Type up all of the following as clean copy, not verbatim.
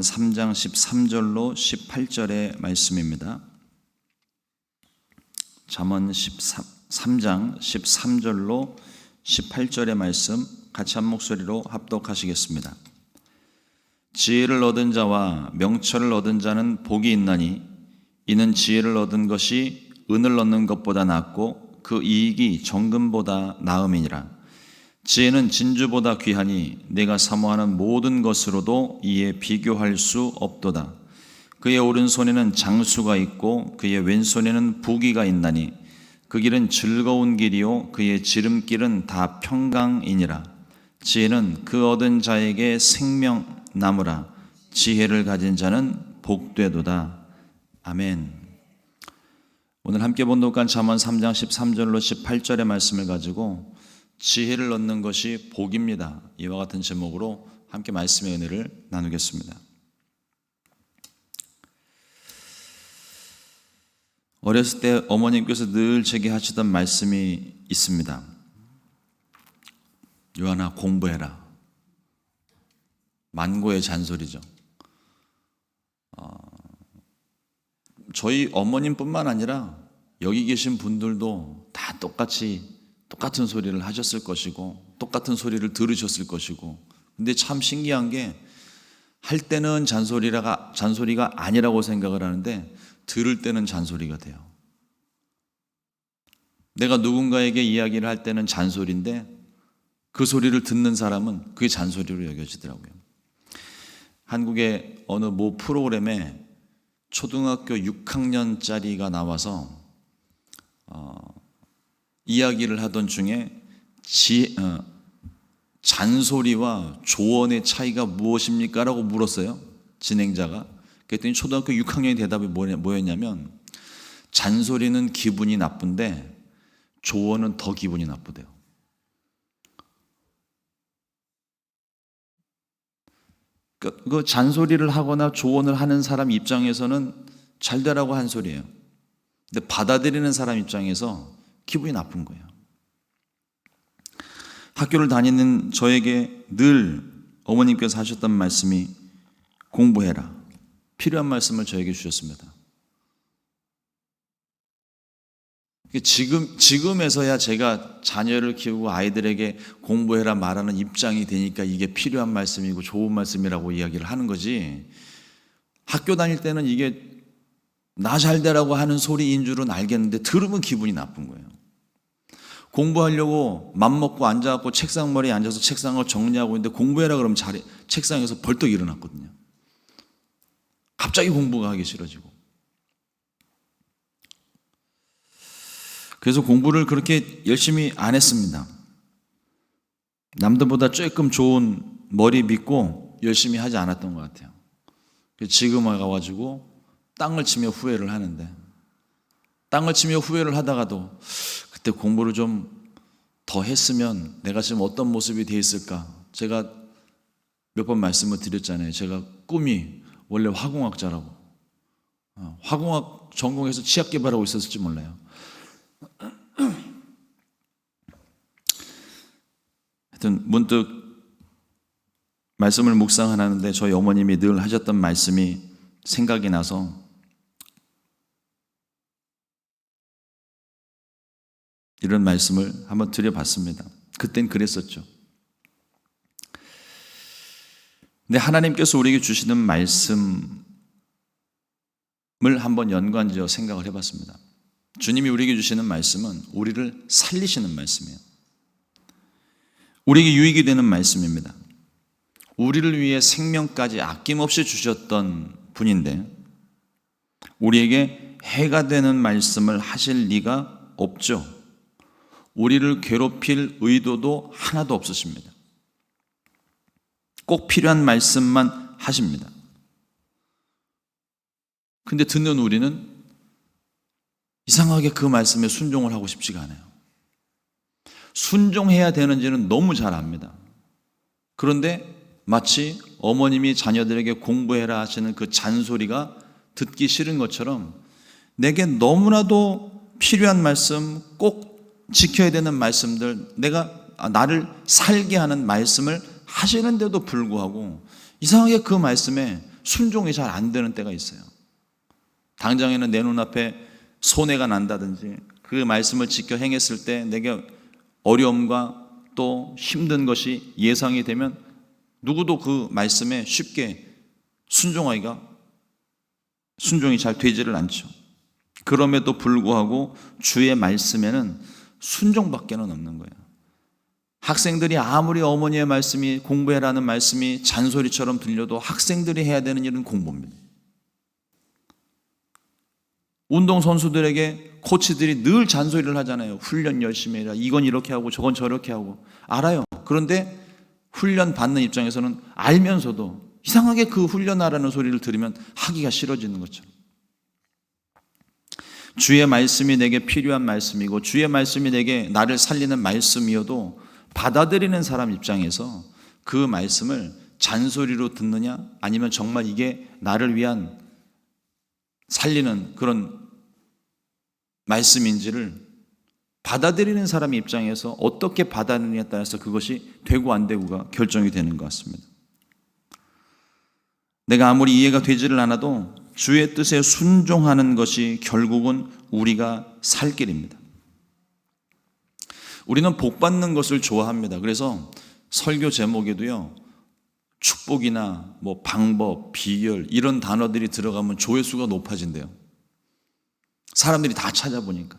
3장 13절로 18절의 말씀입니다. 잠언 3장 13절로 18절의 말씀 같이 한 목소리로 합독하시겠습니다. 지혜를 얻은 자와 명철을 얻은 자는 복이 있나니 이는 지혜를 얻은 것이 은을 얻는 것보다 낫고 그 이익이 정금보다 나음이니라. 지혜는 진주보다 귀하니 내가 사모하는 모든 것으로도 이에 비교할 수 없도다. 그의 오른손에는 장수가 있고 그의 왼손에는 부귀가 있나니 그 길은 즐거운 길이요 그의 지름길은 다 평강이니라. 지혜는 그 얻은 자에게 생명나무라. 지혜를 가진 자는 복되도다. 아멘. 오늘 함께 본독한 잠언 3장 13절로 18절의 말씀을 가지고 지혜를 얻는 것이 복입니다. 이와 같은 제목으로 함께 말씀의 은혜를 나누겠습니다. 어렸을 때 어머님께서 늘 제게 하시던 말씀이 있습니다. 요한아, 공부해라. 만고의 잔소리죠. 저희 어머님뿐만 아니라 여기 계신 분들도 다 똑같은 소리를 하셨을 것이고 똑같은 소리를 들으셨을 것이고, 근데 참 신기한 게 할 때는 잔소리가 아니라고 생각을 하는데 들을 때는 잔소리가 돼요. 내가 누군가에게 이야기를 할 때는 잔소리인데 그 소리를 듣는 사람은 그게 잔소리로 여겨지더라고요. 한국의 어느 모 프로그램에 초등학교 6학년짜리가 나와서 이야기를 하던 중에 잔소리와 조언의 차이가 무엇입니까? 라고 물었어요, 진행자가. 그랬더니 초등학교 6학년의 대답이 뭐였냐면 잔소리는 기분이 나쁜데 조언은 더 기분이 나쁘대요. 그 잔소리를 하거나 조언을 하는 사람 입장에서는 잘 되라고 한 소리예요. 근데 받아들이는 사람 입장에서 기분이 나쁜 거예요. 학교를 다니는 저에게 늘 어머님께서 하셨던 말씀이 공부해라. 필요한 말씀을 저에게 주셨습니다. 지금에서야 제가 자녀를 키우고 아이들에게 공부해라 말하는 입장이 되니까 이게 필요한 말씀이고 좋은 말씀이라고 이야기를 하는 거지, 학교 다닐 때는 이게 나 잘되라고 하는 소리인 줄은 알겠는데 들으면 기분이 나쁜 거예요. 공부하려고 맘먹고 앉아갖고 책상머리에 앉아서 책상을 정리하고 있는데 공부해라 그러면 책상에서 벌떡 일어났거든요. 갑자기 공부가 하기 싫어지고. 그래서 공부를 그렇게 열심히 안 했습니다. 남들보다 조금 좋은 머리 믿고 열심히 하지 않았던 것 같아요. 지금 와가지고 땅을 치며 후회를 하는데, 땅을 치며 후회를 하다가도 그때 공부를 좀 더 했으면 내가 지금 어떤 모습이 돼 있을까. 제가 몇 번 말씀을 드렸잖아요. 제가 꿈이 원래 화공학자라고. 화공학 전공해서 치약 개발하고 있었을지 몰라요. 하여튼 문득 말씀을 묵상하는데 저희 어머님이 늘 하셨던 말씀이 생각이 나서 이런 말씀을 한번 드려봤습니다. 그땐 그랬었죠. 근데 하나님께서 우리에게 주시는 말씀을 한번 연관지어 생각을 해봤습니다. 주님이 우리에게 주시는 말씀은 우리를 살리시는 말씀이에요. 우리에게 유익이 되는 말씀입니다. 우리를 위해 생명까지 아낌없이 주셨던 분인데 우리에게 해가 되는 말씀을 하실 리가 없죠. 우리를 괴롭힐 의도도 하나도 없으십니다. 꼭 필요한 말씀만 하십니다. 근데 듣는 우리는 이상하게 그 말씀에 순종을 하고 싶지가 않아요. 순종해야 되는지는 너무 잘 압니다. 그런데 마치 어머님이 자녀들에게 공부해라 하시는 그 잔소리가 듣기 싫은 것처럼 내게 너무나도 필요한 말씀, 꼭 지켜야 되는 말씀들, 나를 살게 하는 말씀을 하시는데도 불구하고 이상하게 그 말씀에 순종이 잘 안 되는 때가 있어요. 당장에는 내 눈앞에 손해가 난다든지 그 말씀을 지켜 행했을 때 내게 어려움과 또 힘든 것이 예상이 되면 누구도 그 말씀에 쉽게 순종이 잘 되지를 않죠. 그럼에도 불구하고 주의 말씀에는 순종밖에는 없는 거예요. 학생들이 아무리 어머니의 말씀이 공부해라는 말씀이 잔소리처럼 들려도 학생들이 해야 되는 일은 공부입니다. 운동선수들에게 코치들이 늘 잔소리를 하잖아요. 훈련 열심히 해라. 이건 이렇게 하고 저건 저렇게 하고. 알아요. 그런데 훈련 받는 입장에서는 알면서도 이상하게 그 훈련하라는 소리를 들으면 하기가 싫어지는 것처럼. 주의 말씀이 내게 필요한 말씀이고 주의 말씀이 내게 나를 살리는 말씀이어도 받아들이는 사람 입장에서 그 말씀을 잔소리로 듣느냐 아니면 정말 이게 나를 위한 살리는 그런 말씀인지를 받아들이는 사람의 입장에서 어떻게 받아들이느냐에 따라서 그것이 되고 안 되고가 결정이 되는 것 같습니다. 내가 아무리 이해가 되지를 않아도 주의 뜻에 순종하는 것이 결국은 우리가 살 길입니다. 우리는 복 받는 것을 좋아합니다. 그래서 설교 제목에도요, 축복이나 뭐 방법, 비결 이런 단어들이 들어가면 조회수가 높아진대요. 사람들이 다 찾아보니까.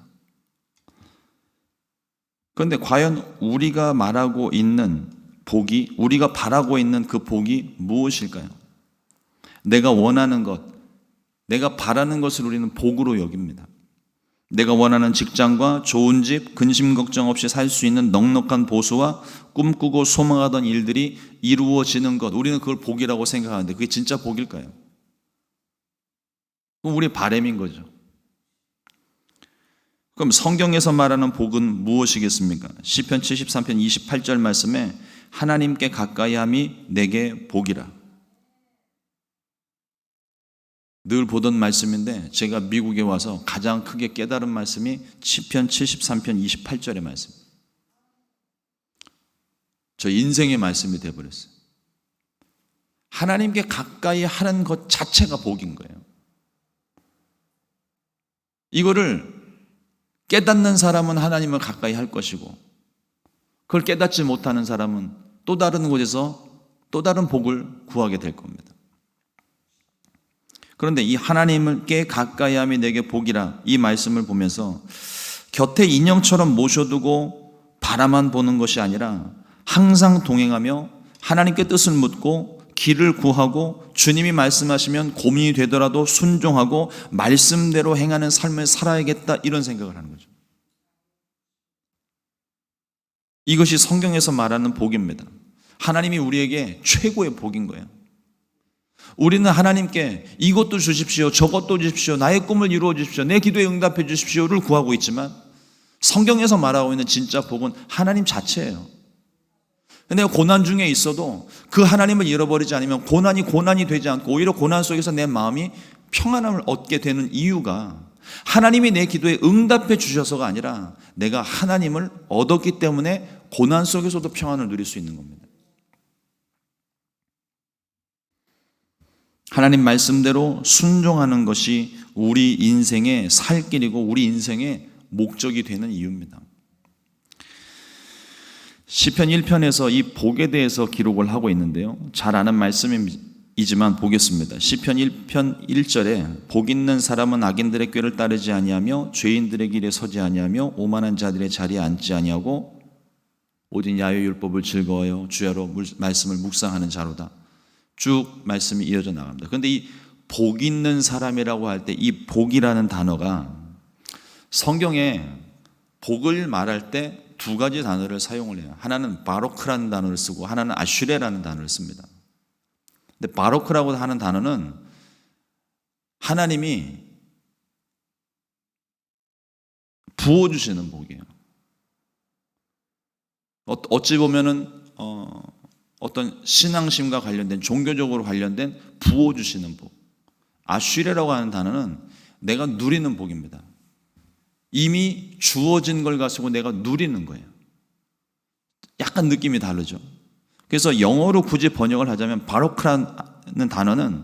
그런데 과연 우리가 말하고 있는 복이, 우리가 바라고 있는 그 복이 무엇일까요? 내가 원하는 것, 내가 바라는 것을 우리는 복으로 여깁니다. 내가 원하는 직장과 좋은 집, 근심 걱정 없이 살 수 있는 넉넉한 보수와 꿈꾸고 소망하던 일들이 이루어지는 것, 우리는 그걸 복이라고 생각하는데 그게 진짜 복일까요? 그럼 우리의 바람인 거죠. 그럼 성경에서 말하는 복은 무엇이겠습니까? 시편 73편 28절 말씀에 하나님께 가까이함이 내게 복이라. 늘 보던 말씀인데 제가 미국에 와서 가장 크게 깨달은 말씀이 시편 73편 28절의 말씀. 저 인생의 말씀이 되어버렸어요. 하나님께 가까이 하는 것 자체가 복인 거예요. 이거를 깨닫는 사람은 하나님을 가까이 할 것이고 그걸 깨닫지 못하는 사람은 또 다른 곳에서 또 다른 복을 구하게 될 겁니다. 그런데 이 하나님께 가까이함이 내게 복이라 이 말씀을 보면서 곁에 인형처럼 모셔두고 바라만 보는 것이 아니라 항상 동행하며 하나님께 뜻을 묻고 길을 구하고 주님이 말씀하시면 고민이 되더라도 순종하고 말씀대로 행하는 삶을 살아야겠다 이런 생각을 하는 거죠. 이것이 성경에서 말하는 복입니다. 하나님이 우리에게 최고의 복인 거예요. 우리는 하나님께 이것도 주십시오, 저것도 주십시오, 나의 꿈을 이루어 주십시오, 내 기도에 응답해 주십시오를 구하고 있지만 성경에서 말하고 있는 진짜 복은 하나님 자체예요. 내가 고난 중에 있어도 그 하나님을 잃어버리지 않으면 고난이 되지 않고 오히려 고난 속에서 내 마음이 평안함을 얻게 되는 이유가 하나님이 내 기도에 응답해 주셔서가 아니라 내가 하나님을 얻었기 때문에 고난 속에서도 평안을 누릴 수 있는 겁니다. 하나님 말씀대로 순종하는 것이 우리 인생의 살 길이고 우리 인생의 목적이 되는 이유입니다. 시편 1편에서 이 복에 대해서 기록을 하고 있는데요. 잘 아는 말씀이지만 보겠습니다. 시편 1편 1절에 복 있는 사람은 악인들의 꾀를 따르지 아니하며 죄인들의 길에 서지 아니하며 오만한 자들의 자리에 앉지 아니하고 오직 야훼 율법을 즐거워하여 주야로 말씀을 묵상하는 자로다. 쭉 말씀이 이어져 나갑니다. 그런데 이 복 있는 사람이라고 할 때 이 복이라는 단어가 성경에 복을 말할 때 두 가지 단어를 사용을 해요. 하나는 바로크라는 단어를 쓰고 하나는 아슈레라는 단어를 씁니다. 근데 바로크라고 하는 단어는 하나님이 부어주시는 복이에요. 어찌 보면은 어떤 신앙심과 관련된 종교적으로 관련된 부어주시는 복. 아슈레라고 하는 단어는 내가 누리는 복입니다. 이미 주어진 걸 가지고 내가 누리는 거예요. 약간 느낌이 다르죠. 그래서 영어로 굳이 번역을 하자면 바로크라는 단어는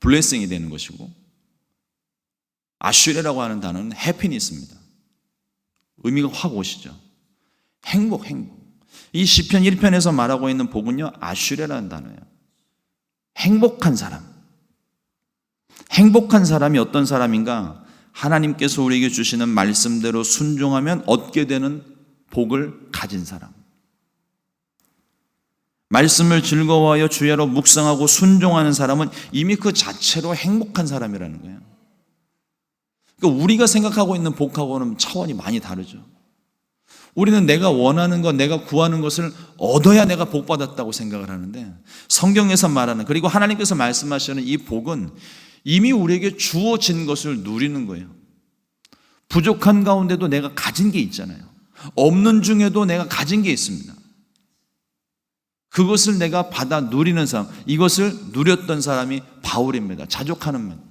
블레싱이 되는 것이고, 아슈레라고 하는 단어는 해피니스입니다. 의미가 확 오시죠. 행복. 이 시편 1편에서 말하고 있는 복은요, 아슈레라는 단어예요. 행복한 사람. 행복한 사람이 어떤 사람인가? 하나님께서 우리에게 주시는 말씀대로 순종하면 얻게 되는 복을 가진 사람. 말씀을 즐거워하여 주야로 묵상하고 순종하는 사람은 이미 그 자체로 행복한 사람이라는 거예요. 그러니까 우리가 생각하고 있는 복하고는 차원이 많이 다르죠. 우리는 내가 원하는 것, 내가 구하는 것을 얻어야 내가 복받았다고 생각을 하는데, 성경에서 말하는, 그리고 하나님께서 말씀하시는 이 복은 이미 우리에게 주어진 것을 누리는 거예요. 부족한 가운데도 내가 가진 게 있잖아요. 없는 중에도 내가 가진 게 있습니다. 그것을 내가 받아 누리는 사람, 이것을 누렸던 사람이 바울입니다. 자족하는 면.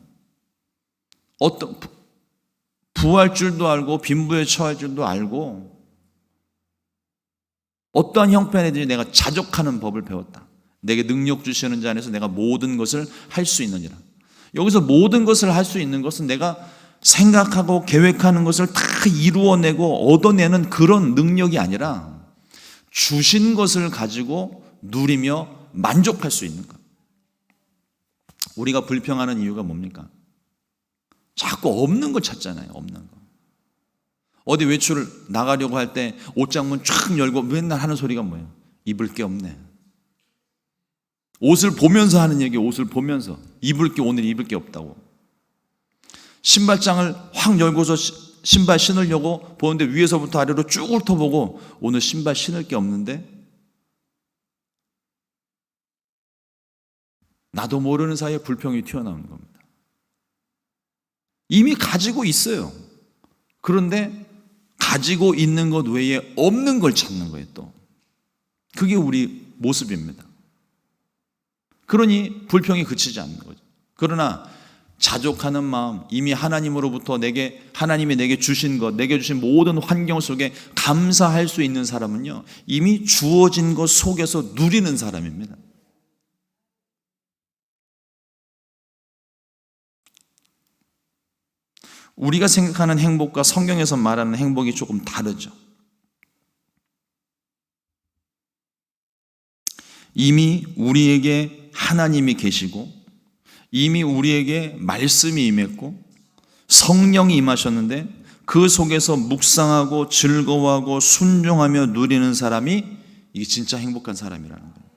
어떤 부할 줄도 알고 빈부에 처할 줄도 알고 어떠한 형편에든지 내가 자족하는 법을 배웠다. 내게 능력 주시는 자 안에서 내가 모든 것을 할 수 있느니라. 여기서 모든 것을 할 수 있는 것은 내가 생각하고 계획하는 것을 다 이루어내고 얻어내는 그런 능력이 아니라 주신 것을 가지고 누리며 만족할 수 있는 것. 우리가 불평하는 이유가 뭡니까? 자꾸 없는 걸 찾잖아요. 없는 거. 어디 외출을 나가려고 할 때 옷장문 쫙 열고 맨날 하는 소리가 뭐예요? 입을 게 없네. 옷을 보면서 하는 얘기, 옷을 보면서 입을 게, 오늘 입을 게 없다고. 신발장을 확 열고서 신발 신으려고 보는데 위에서부터 아래로 쭉 훑어보고 오늘 신발 신을 게 없는데, 나도 모르는 사이에 불평이 튀어나오는 겁니다. 이미 가지고 있어요. 그런데 가지고 있는 것 외에 없는 걸 찾는 거예요, 또. 그게 우리 모습입니다. 그러니 불평이 그치지 않는 거죠. 그러나 자족하는 마음, 이미 하나님으로부터 하나님이 내게 주신 것, 내게 주신 모든 환경 속에 감사할 수 있는 사람은요, 이미 주어진 것 속에서 누리는 사람입니다. 우리가 생각하는 행복과 성경에서 말하는 행복이 조금 다르죠. 이미 우리에게 하나님이 계시고 이미 우리에게 말씀이 임했고 성령이 임하셨는데 그 속에서 묵상하고 즐거워하고 순종하며 누리는 사람이 이게 진짜 행복한 사람이라는 거예요.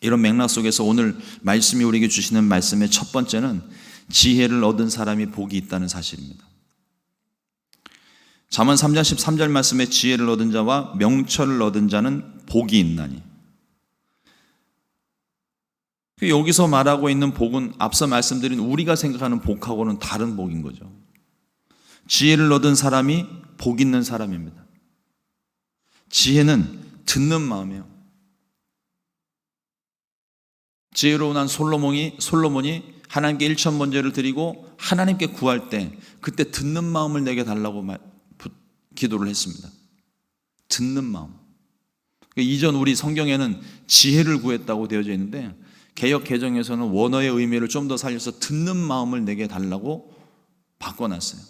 이런 맥락 속에서 오늘 말씀이 우리에게 주시는 말씀의 첫 번째는 지혜를 얻은 사람이 복이 있다는 사실입니다. 잠언 3장 13절 말씀에 지혜를 얻은 자와 명철을 얻은 자는 복이 있나니. 여기서 말하고 있는 복은 앞서 말씀드린 우리가 생각하는 복하고는 다른 복인 거죠. 지혜를 얻은 사람이 복 있는 사람입니다. 지혜는 듣는 마음이에요. 지혜로운 한 솔로몬이 하나님께 일천번제를 드리고 하나님께 구할 때 그때 듣는 마음을 내게 달라고 기도를 했습니다. 듣는 마음. 이전 우리 성경에는 지혜를 구했다고 되어져 있는데 개역 개정에서는 원어의 의미를 좀 더 살려서 듣는 마음을 내게 달라고 바꿔놨어요.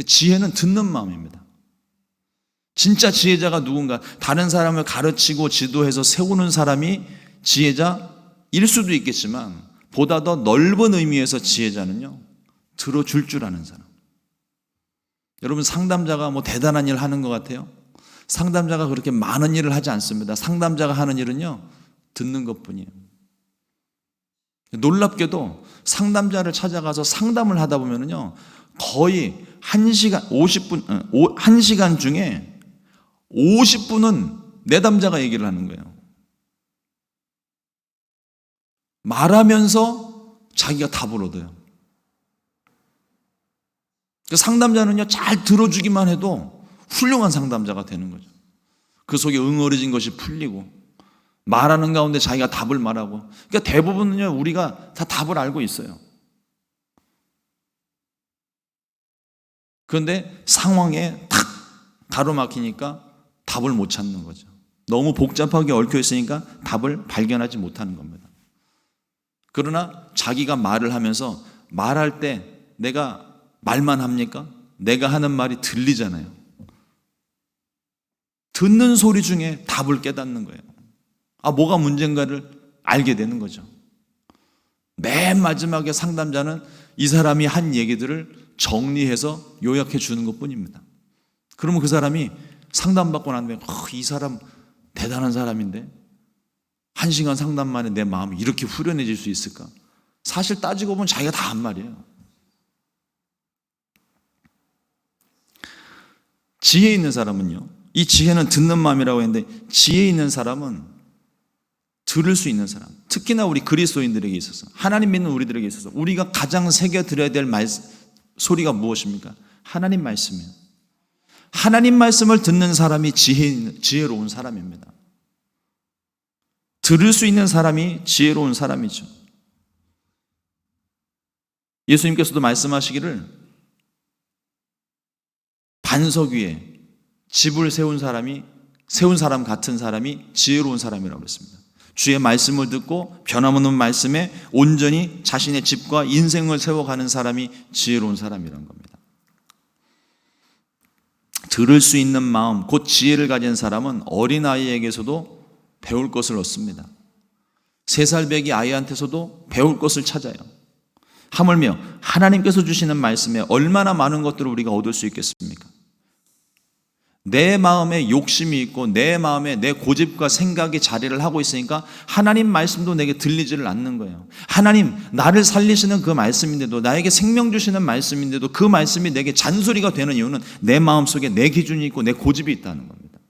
지혜는 듣는 마음입니다. 진짜 지혜자가 누군가, 다른 사람을 가르치고 지도해서 세우는 사람이 지혜자일 수도 있겠지만 보다 더 넓은 의미에서 지혜자는요, 들어줄 줄 아는 사람. 여러분, 상담자가 뭐 대단한 일 하는 것 같아요? 상담자가 그렇게 많은 일을 하지 않습니다. 상담자가 하는 일은요, 듣는 것뿐이에요. 놀랍게도 상담자를 찾아가서 상담을 하다 보면요, 거의 1시간 중에 50분은 내담자가 얘기를 하는 거예요. 말하면서 자기가 답을 얻어요. 상담자는요, 잘 들어주기만 해도 훌륭한 상담자가 되는 거죠. 그 속에 응어리진 것이 풀리고 말하는 가운데 자기가 답을 말하고. 그러니까 대부분은요, 우리가 다 답을 알고 있어요. 그런데 상황에 탁 가로막히니까 답을 못 찾는 거죠. 너무 복잡하게 얽혀 있으니까 답을 발견하지 못하는 겁니다. 그러나 자기가 말을 하면서 말할 때 내가 말만 합니까? 내가 하는 말이 들리잖아요. 듣는 소리 중에 답을 깨닫는 거예요. 뭐가 문제인가를 알게 되는 거죠. 맨 마지막에 상담자는 이 사람이 한 얘기들을 정리해서 요약해 주는 것 뿐입니다. 그러면 그 사람이 상담받고 난 다음에 이 사람 대단한 사람인데 1시간 상담 만에 내 마음이 이렇게 후련해질 수 있을까? 사실 따지고 보면 자기가 다 한 말이에요. 지혜 있는 사람은요, 이 지혜는 듣는 마음이라고 했는데 지혜 있는 사람은 들을 수 있는 사람, 특히나 우리 그리스도인들에게 있어서, 하나님 믿는 우리들에게 있어서 우리가 가장 새겨들어야 될 소리가 무엇입니까? 하나님 말씀이에요. 하나님 말씀을 듣는 사람이 지혜로운 사람입니다. 들을 수 있는 사람이 지혜로운 사람이죠. 예수님께서도 말씀하시기를 반석 위에 집을 세운 사람 같은 사람이 지혜로운 사람이라고 그랬습니다. 주의 말씀을 듣고 변함없는 말씀에 온전히 자신의 집과 인생을 세워가는 사람이 지혜로운 사람이라는 겁니다. 들을 수 있는 마음, 곧 지혜를 가진 사람은 어린아이에게서도 배울 것을 얻습니다. 3살 배기 아이한테서도 배울 것을 찾아요. 하물며 하나님께서 주시는 말씀에 얼마나 많은 것들을 우리가 얻을 수 있겠습니까? 내 마음에 욕심이 있고 내 마음에 내 고집과 생각이 자리를 하고 있으니까 하나님 말씀도 내게 들리지를 않는 거예요. 하나님, 나를 살리시는 그 말씀인데도, 나에게 생명 주시는 말씀인데도 그 말씀이 내게 잔소리가 되는 이유는 내 마음속에 내 기준이 있고 내 고집이 있다는 겁니다.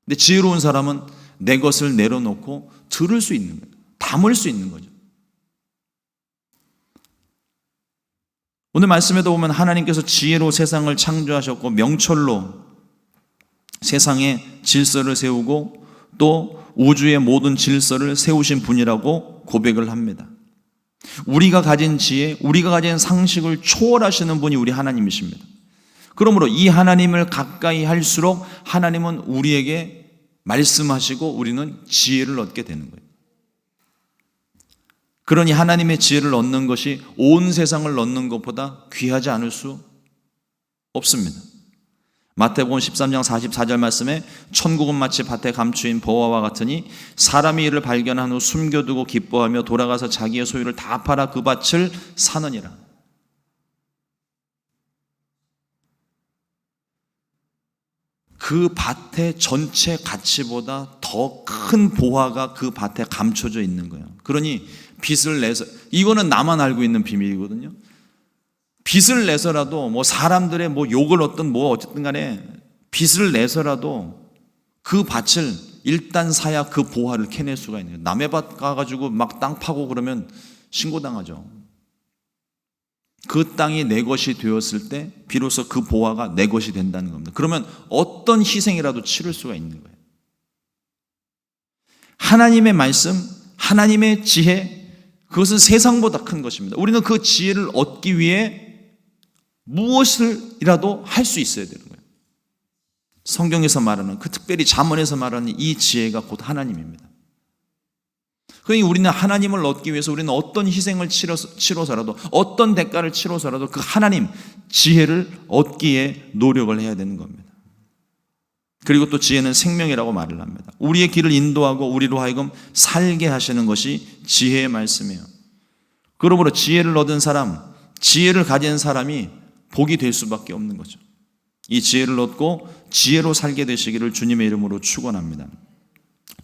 근데 지혜로운 사람은 내 것을 내려놓고 들을 수 있는 거예요. 담을 수 있는 거죠. 오늘 말씀에도 보면 하나님께서 지혜로 세상을 창조하셨고 명철로 세상의 질서를 세우고 또 우주의 모든 질서를 세우신 분이라고 고백을 합니다. 우리가 가진 지혜, 우리가 가진 상식을 초월하시는 분이 우리 하나님이십니다. 그러므로 이 하나님을 가까이 할수록 하나님은 우리에게 말씀하시고 우리는 지혜를 얻게 되는 거예요. 그러니 하나님의 지혜를 얻는 것이 온 세상을 얻는 것보다 귀하지 않을 수 없습니다. 마태복음 13장 44절 말씀에 천국은 마치 밭에 감추인 보화와 같으니 사람이 이를 발견한 후 숨겨두고 기뻐하며 돌아가서 자기의 소유를 다 팔아 그 밭을 사느니라. 그 밭의 전체 가치보다 더 큰 보화가 그 밭에 감춰져 있는 거예요. 그러니 빚을 내서, 이거는 나만 알고 있는 비밀이거든요. 빚을 내서라도 사람들의 욕을 얻든 어쨌든 간에 빚을 내서라도 그 밭을 일단 사야 그 보화를 캐낼 수가 있는 거예요. 남의 밭 가가지고 막 땅 파고 그러면 신고당하죠. 그 땅이 내 것이 되었을 때 비로소 그 보화가 내 것이 된다는 겁니다. 그러면 어떤 희생이라도 치를 수가 있는 거예요. 하나님의 말씀, 하나님의 지혜, 그것은 세상보다 큰 것입니다. 우리는 그 지혜를 얻기 위해 무엇을이라도 할 수 있어야 되는 거예요. 성경에서 말하는, 특별히 잠언에서 말하는 이 지혜가 곧 하나님입니다. 그러니 우리는 하나님을 얻기 위해서 우리는 어떤 희생을 치러서라도, 어떤 대가를 치러서라도 그 하나님 지혜를 얻기에 노력을 해야 되는 겁니다. 그리고 또 지혜는 생명이라고 말을 합니다. 우리의 길을 인도하고 우리로 하여금 살게 하시는 것이 지혜의 말씀이에요. 그러므로 지혜를 얻은 사람, 지혜를 가진 사람이 복이 될 수밖에 없는 거죠. 이 지혜를 얻고 지혜로 살게 되시기를 주님의 이름으로 축원합니다.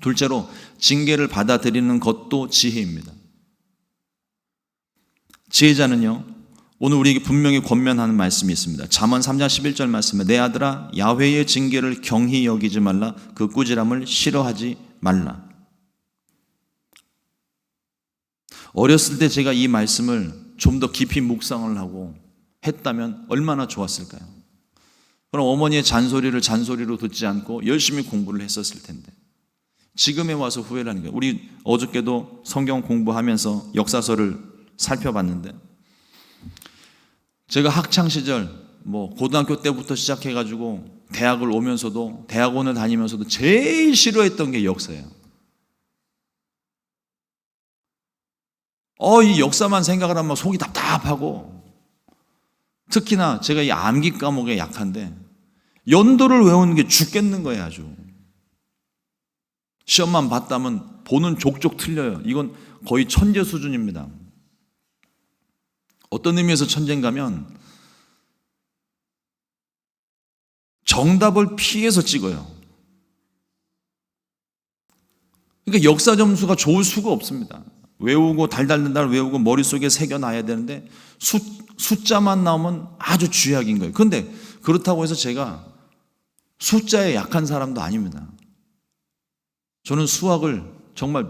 둘째로 징계를 받아들이는 것도 지혜입니다. 지혜자는요, 오늘 우리에게 분명히 권면하는 말씀이 있습니다. 잠언 3장 11절 말씀에 내 아들아 야훼의 징계를 경히 여기지 말라, 그 꾸지람을 싫어하지 말라. 어렸을 때 제가 이 말씀을 좀 더 깊이 묵상을 하고 했다면 얼마나 좋았을까요? 그럼 어머니의 잔소리로 듣지 않고 열심히 공부를 했었을 텐데 지금에 와서 후회를 하는 거예요. 우리 어저께도 성경 공부하면서 역사서를 살펴봤는데 제가 학창시절 고등학교 때부터 시작해가지고 대학원을 다니면서도 제일 싫어했던 게 역사예요. 이 역사만 생각을 하면 속이 답답하고, 특히나 제가 이 암기 과목에 약한데 연도를 외우는 게 죽겠는 거예요. 아주 시험만 봤다면 보는 족족 틀려요. 이건 거의 천재 수준입니다. 어떤 의미에서 천재인가면 정답을 피해서 찍어요. 그러니까 역사 점수가 좋을 수가 없습니다. 외우고 달달달 외우고 머릿속에 새겨놔야 되는데 숫자만 나오면 아주 쥐약인 거예요. 그런데 그렇다고 해서 제가 숫자에 약한 사람도 아닙니다. 저는 수학을 정말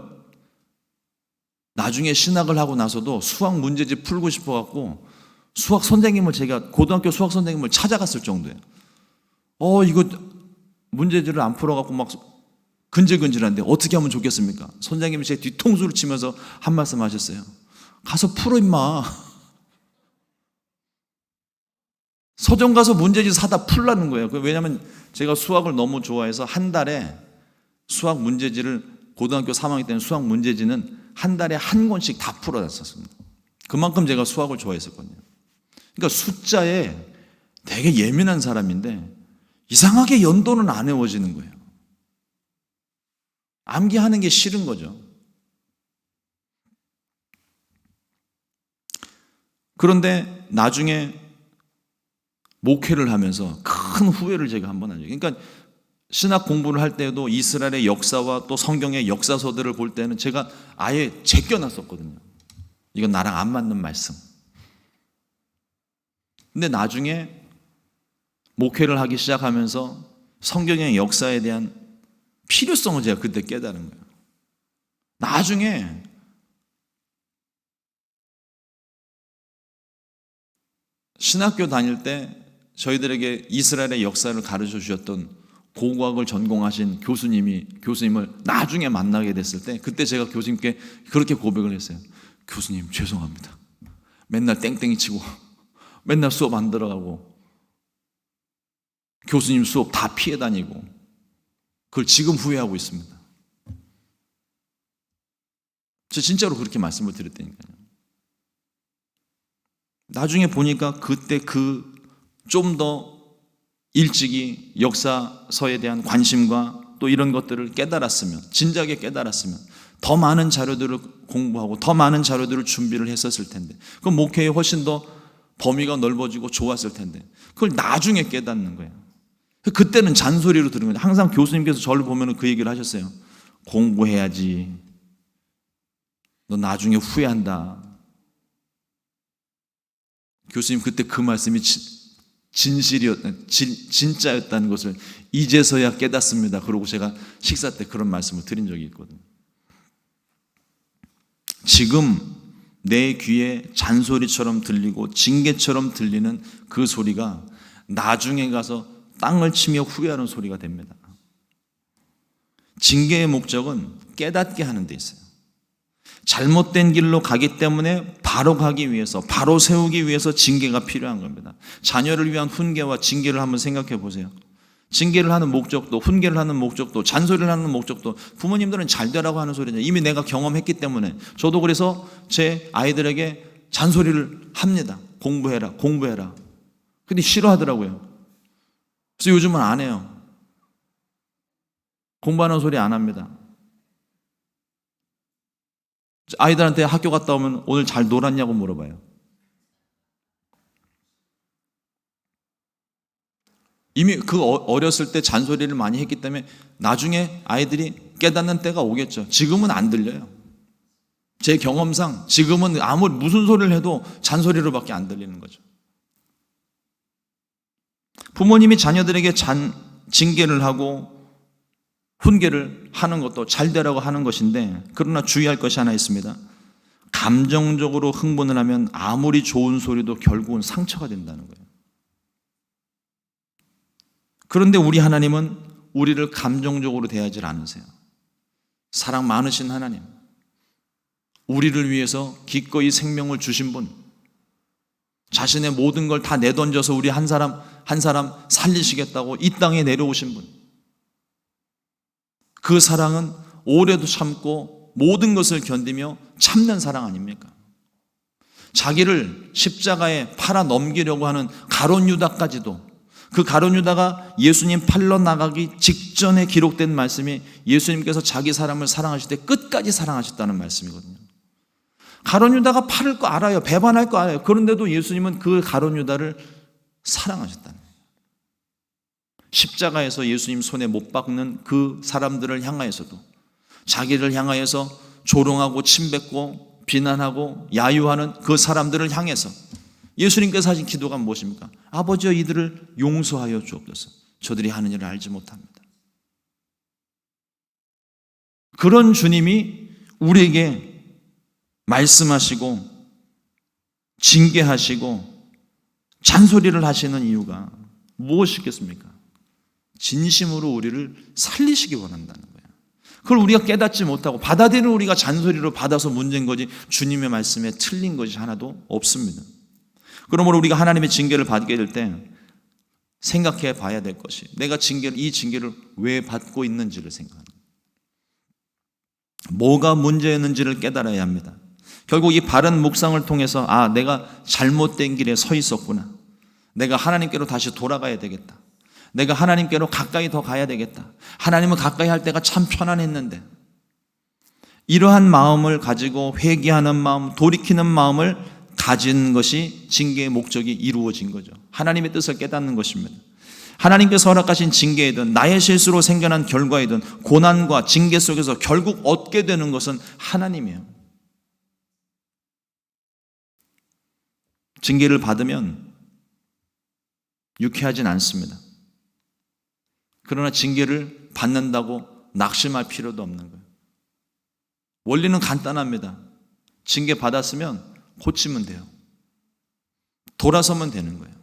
나중에 신학을 하고 나서도 수학 문제집 풀고 싶어갖고 수학 선생님을, 제가 고등학교 수학 선생님을 찾아갔을 정도예요. 이거 문제집을 안 풀어갖고 막 근질근질한데 어떻게 하면 좋겠습니까? 선생님이 제 뒤통수를 치면서 한 말씀 하셨어요. 가서 풀어 임마. 서점 가서 문제집 사다 풀라는 거예요. 왜냐하면 제가 수학을 너무 좋아해서 한 달에 수학 문제지를, 고등학교 3학년 때는 수학 문제지는 한 달에 한 권씩 다 풀어놨었습니다. 그만큼 제가 수학을 좋아했었거든요. 그러니까 숫자에 되게 예민한 사람인데 이상하게 연도는 안 외워지는 거예요. 암기하는 게 싫은 거죠. 그런데 나중에 목회를 하면서 큰 후회를 제가 한번 하죠. 그러니까 신학 공부를 할 때도 이스라엘의 역사와 또 성경의 역사서들을 볼 때는 제가 아예 제껴놨었거든요. 이건 나랑 안 맞는 말씀. 근데 나중에 목회를 하기 시작하면서 성경의 역사에 대한 필요성을 제가 그때 깨달은 거예요. 나중에 신학교 다닐 때 저희들에게 이스라엘의 역사를 가르쳐 주셨던 고고학을 전공하신 교수님을 나중에 만나게 됐을 때, 그때 제가 교수님께 그렇게 고백을 했어요. 교수님 죄송합니다. 맨날 땡땡이 치고 맨날 수업 안 들어가고 교수님 수업 다 피해 다니고 그걸 지금 후회하고 있습니다. 저 진짜로 그렇게 말씀을 드렸다니까요. 나중에 보니까 그때 좀 더 일찍이 역사서에 대한 관심과 또 이런 것들을 깨달았으면, 진작에 깨달았으면 더 많은 자료들을 공부하고 더 많은 자료들을 준비를 했었을 텐데, 그럼 목회에 훨씬 더 범위가 넓어지고 좋았을 텐데, 그걸 나중에 깨닫는 거예요. 그때는 잔소리로 들은 거예요. 항상 교수님께서 저를 보면 그 얘기를 하셨어요. 공부해야지. 너 나중에 후회한다. 교수님 그때 그 말씀이 진짜였다는 것을 이제서야 깨닫습니다. 그러고 제가 식사 때 그런 말씀을 드린 적이 있거든요. 지금 내 귀에 잔소리처럼 들리고 징계처럼 들리는 그 소리가 나중에 가서 땅을 치며 후회하는 소리가 됩니다. 징계의 목적은 깨닫게 하는 데 있어요. 잘못된 길로 가기 때문에 바로 가기 위해서, 바로 세우기 위해서 징계가 필요한 겁니다. 자녀를 위한 훈계와 징계를 한번 생각해 보세요. 징계를 하는 목적도, 훈계를 하는 목적도, 잔소리를 하는 목적도, 부모님들은 잘 되라고 하는 소리죠. 이미 내가 경험했기 때문에. 저도 그래서 제 아이들에게 잔소리를 합니다. 공부해라, 공부해라. 근데 싫어하더라고요. 그래서 요즘은 안 해요. 공부하는 소리 안 합니다. 아이들한테 학교 갔다 오면 오늘 잘 놀았냐고 물어봐요. 이미 그 어렸을 때 잔소리를 많이 했기 때문에 나중에 아이들이 깨닫는 때가 오겠죠. 지금은 안 들려요. 제 경험상 지금은 아무리 무슨 소리를 해도 잔소리로밖에 안 들리는 거죠. 부모님이 자녀들에게 징계를 하고 훈계를 하는 것도 잘 되라고 하는 것인데, 그러나 주의할 것이 하나 있습니다. 감정적으로 흥분을 하면 아무리 좋은 소리도 결국은 상처가 된다는 거예요. 그런데 우리 하나님은 우리를 감정적으로 대하지 않으세요. 사랑 많으신 하나님, 우리를 위해서 기꺼이 생명을 주신 분, 자신의 모든 걸 다 내던져서 우리 한 사람 한 사람 살리시겠다고 이 땅에 내려오신 분, 그 사랑은 오래도 참고 모든 것을 견디며 참는 사랑 아닙니까? 자기를 십자가에 팔아 넘기려고 하는 가룟 유다까지도, 그 가룟 유다가 예수님 팔러 나가기 직전에 기록된 말씀이 예수님께서 자기 사람을 사랑하실 때 끝까지 사랑하셨다는 말씀이거든요. 가룟 유다가 팔을 거 알아요. 배반할 거 알아요. 그런데도 예수님은 그 가룟 유다를 사랑하셨다는 거예요. 십자가에서 예수님 손에 못 박는 그 사람들을 향하여서도, 자기를 향하여서 조롱하고 침뱉고 비난하고 야유하는 그 사람들을 향해서 예수님께서 하신 기도가 무엇입니까? 아버지여 이들을 용서하여 주옵소서. 저들이 하는 일을 알지 못합니다. 그런 주님이 우리에게 말씀하시고 징계하시고 잔소리를 하시는 이유가 무엇이겠습니까? 진심으로 우리를 살리시기 원한다는 거예요. 그걸 우리가 깨닫지 못하고 받아들이는 우리가 잔소리로 받아서 문제인 거지 주님의 말씀에 틀린 것이 하나도 없습니다. 그러므로 우리가 하나님의 징계를 받게 될 때 생각해 봐야 될 것이, 내가 이 징계를 왜 받고 있는지를 생각합니다. 뭐가 문제였는지를 깨달아야 합니다. 결국 이 바른 묵상을 통해서 내가 잘못된 길에 서 있었구나. 내가 하나님께로 다시 돌아가야 되겠다. 내가 하나님께로 가까이 더 가야 되겠다. 하나님은 가까이 할 때가 참 편안했는데, 이러한 마음을 가지고 회개하는 마음, 돌이키는 마음을 가진 것이 징계의 목적이 이루어진 거죠. 하나님의 뜻을 깨닫는 것입니다. 하나님께서 허락하신 징계이든 나의 실수로 생겨난 결과이든 고난과 징계 속에서 결국 얻게 되는 것은 하나님이에요. 징계를 받으면 유쾌하진 않습니다. 그러나 징계를 받는다고 낙심할 필요도 없는 거예요. 원리는 간단합니다. 징계 받았으면 고치면 돼요. 돌아서면 되는 거예요.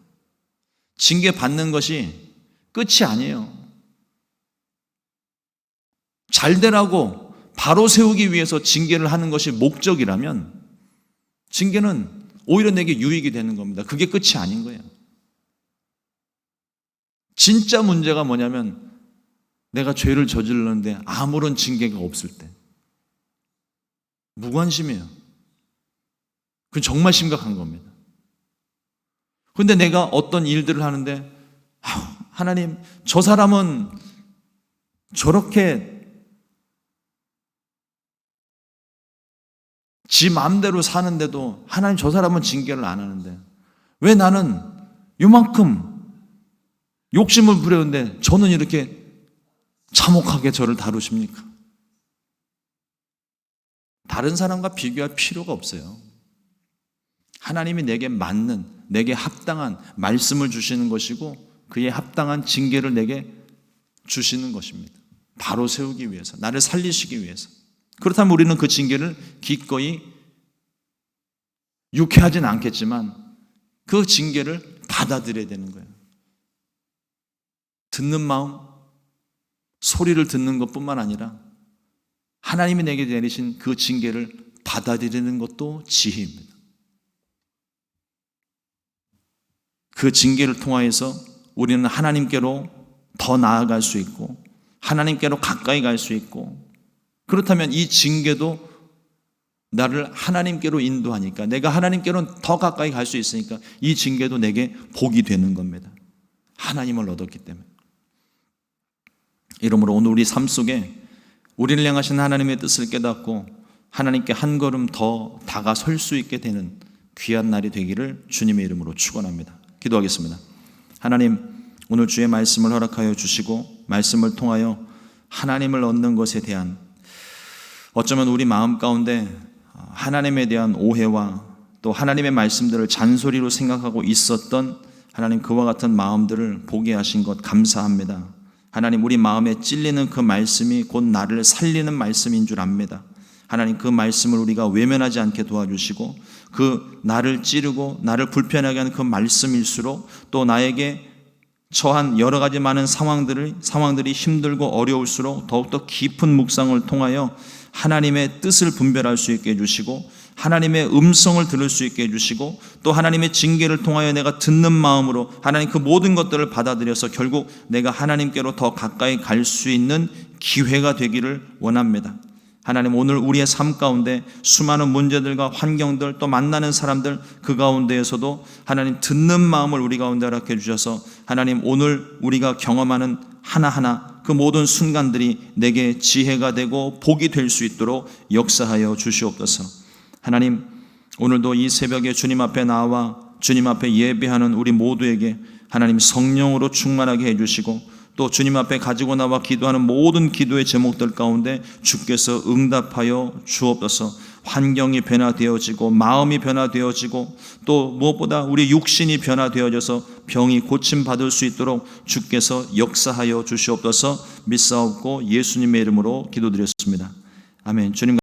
징계 받는 것이 끝이 아니에요. 잘 되라고 바로 세우기 위해서 징계를 하는 것이 목적이라면 징계는 오히려 내게 유익이 되는 겁니다. 그게 끝이 아닌 거예요. 진짜 문제가 뭐냐면 내가 죄를 저질렀는데 아무런 징계가 없을 때 무관심해요. 그건 정말 심각한 겁니다. 그런데 내가 어떤 일들을 하는데 하나님, 저 사람은 저렇게 지 마음대로 사는데도 하나님, 저 사람은 징계를 안 하는데 왜 나는 요만큼 욕심을 부렸는데 저는 이렇게 참혹하게 저를 다루십니까? 다른 사람과 비교할 필요가 없어요. 하나님이 내게 맞는, 내게 합당한 말씀을 주시는 것이고 그에 합당한 징계를 내게 주시는 것입니다. 바로 세우기 위해서, 나를 살리시기 위해서. 그렇다면 우리는 그 징계를 기꺼이, 유쾌하진 않겠지만 그 징계를 받아들여야 되는 거예요. 듣는 마음, 소리를 듣는 것뿐만 아니라 하나님이 내게 내리신 그 징계를 받아들이는 것도 지혜입니다. 그 징계를 통하여서 우리는 하나님께로 더 나아갈 수 있고 하나님께로 가까이 갈 수 있고, 그렇다면 이 징계도 나를 하나님께로 인도하니까, 내가 하나님께로 더 가까이 갈 수 있으니까 이 징계도 내게 복이 되는 겁니다. 하나님을 얻었기 때문에. 이러므로 오늘 우리 삶 속에 우리를 향하신 하나님의 뜻을 깨닫고 하나님께 한 걸음 더 다가설 수 있게 되는 귀한 날이 되기를 주님의 이름으로 축원합니다. 기도하겠습니다. 하나님, 오늘 주의 말씀을 허락하여 주시고 말씀을 통하여 하나님을 얻는 것에 대한, 어쩌면 우리 마음 가운데 하나님에 대한 오해와 또 하나님의 말씀들을 잔소리로 생각하고 있었던 하나님, 그와 같은 마음들을 보게 하신 것 감사합니다. 하나님, 우리 마음에 찔리는 그 말씀이 곧 나를 살리는 말씀인 줄 압니다. 하나님, 그 말씀을 우리가 외면하지 않게 도와주시고 그 나를 찌르고 나를 불편하게 하는 그 말씀일수록 또 나에게 처한 여러 가지 많은 상황들이 힘들고 어려울수록 더욱더 깊은 묵상을 통하여 하나님의 뜻을 분별할 수 있게 해주시고 하나님의 음성을 들을 수 있게 해주시고 또 하나님의 징계를 통하여 내가 듣는 마음으로 하나님 그 모든 것들을 받아들여서 결국 내가 하나님께로 더 가까이 갈 수 있는 기회가 되기를 원합니다. 하나님, 오늘 우리의 삶 가운데 수많은 문제들과 환경들, 또 만나는 사람들, 그 가운데에서도 하나님 듣는 마음을 우리 가운데 허락해 주셔서 하나님, 오늘 우리가 경험하는 하나하나 그 모든 순간들이 내게 지혜가 되고 복이 될 수 있도록 역사하여 주시옵소서. 하나님, 오늘도 이 새벽에 주님 앞에 나와 주님 앞에 예배하는 우리 모두에게 하나님 성령으로 충만하게 해주시고, 또 주님 앞에 가지고 나와 기도하는 모든 기도의 제목들 가운데 주께서 응답하여 주옵소서. 환경이 변화되어지고 마음이 변화되어지고 또 무엇보다 우리 육신이 변화되어져서 병이 고침받을 수 있도록 주께서 역사하여 주시옵소서. 믿사옵고 예수님의 이름으로 기도드렸습니다. 아멘. 주님